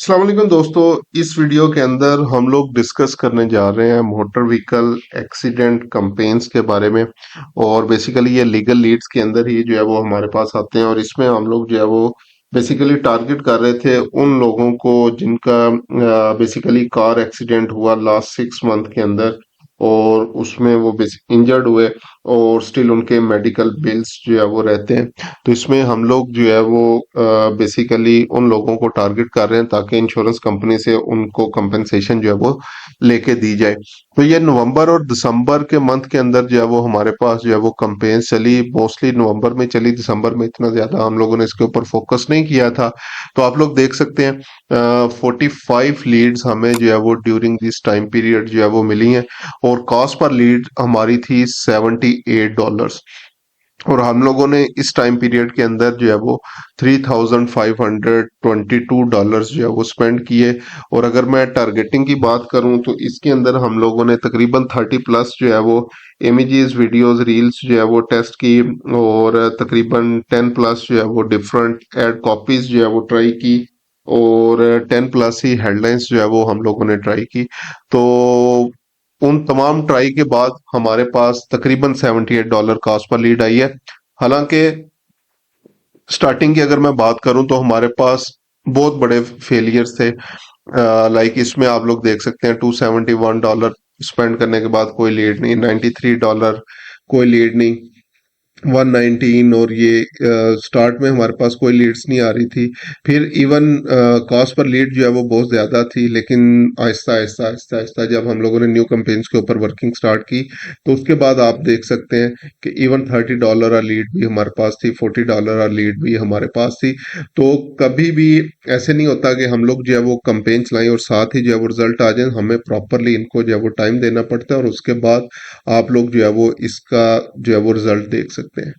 अस्सलाम वालेकुम दोस्तों। इस वीडियो के अंदर हम लोग डिस्कस करने जा रहे हैं मोटर व्हीकल एक्सीडेंट कंपेन्स के बारे में। और बेसिकली ये लीगल लीड्स के अंदर ही जो है वो हमारे पास आते हैं, और इसमें हम लोग जो है वो बेसिकली टारगेट कर रहे थे उन लोगों को जिनका बेसिकली कार एक्सीडेंट हुआ लास्ट 6 मंथ के अंदर, और उसमें वो इंजर्ड हुए और स्टिल उनके मेडिकल बिल्स जो है वो रहते हैं। तो इसमें हम लोग जो है वो बेसिकली उन लोगों को टारगेट कर रहे हैं ताकि इंश्योरेंस कंपनी से उनको कंपनसेशन जो है वो लेके दी जाए। तो ये नवंबर और दिसंबर के मंथ के अंदर जो है वो हमारे पास जो है वो कंपेन चली, मोस्टली नवंबर में चली, दिसंबर में इतना ज्यादा हम लोगों ने इसके ऊपर फोकस नहीं किया था। तो आप लोग देख सकते हैं 45 लीड्स हमें जो है वो ड्यूरिंग दिस टाइम पीरियड जो है वो मिली हैं, और कॉस्ट पर लीड हमारी थी $78। और हम लोगों ने इस टाइम पीरियड के अंदर जो है वो $3,522 जो है वो स्पेंड किए। और अगर मैं टारगेटिंग की बात करूं तो इसके अंदर हम लोगों ने तकरीबन 30+ जो है वो इमेजेस वीडियोस रील्स जो है वो टेस्ट की, और तकरीबन 10+ जो है वो डिफरेंट एड कॉपीज जो है वो ट्राई की, और 10+ ही हेडलाइंस जो है वो हम लोगों ने ट्राई की। तो उन तमाम ट्राई के बाद हमारे पास तकरीबन $78 कॉस्ट पर लीड आई है। हालांकि स्टार्टिंग की अगर मैं बात करूं तो हमारे पास बहुत बड़े फेलियर्स थे। लाइक इसमें आप लोग देख सकते हैं $271 स्पेंड करने के बाद कोई लीड नहीं, $93 कोई लीड नहीं, 119, और ये स्टार्ट में हमारे पास कोई लीड्स नहीं आ रही थी। फिर इवन कॉस्ट पर लीड जो है वो बहुत ज़्यादा थी, लेकिन आहिस्ता आहिस्ता आहिस्ता आहिस्ता जब हम लोगों ने न्यू कैंपेन्स के ऊपर वर्किंग स्टार्ट की तो उसके बाद आप देख सकते हैं कि इवन $30 लीड भी हमारे पास थी, $40 लीड भी हमारे पास थी। तो कभी भी ऐसे नहीं होता कि हम लोग जो है वो कैंपेन चलाएं और साथ ही जो है वो रिजल्ट आ जाए। हमें प्रॉपरली इनको जो है वो टाइम देना पड़ता है, और उसके बाद आप लोग जो है वो इसका जो है वो रिजल्ट देख सकते हैं।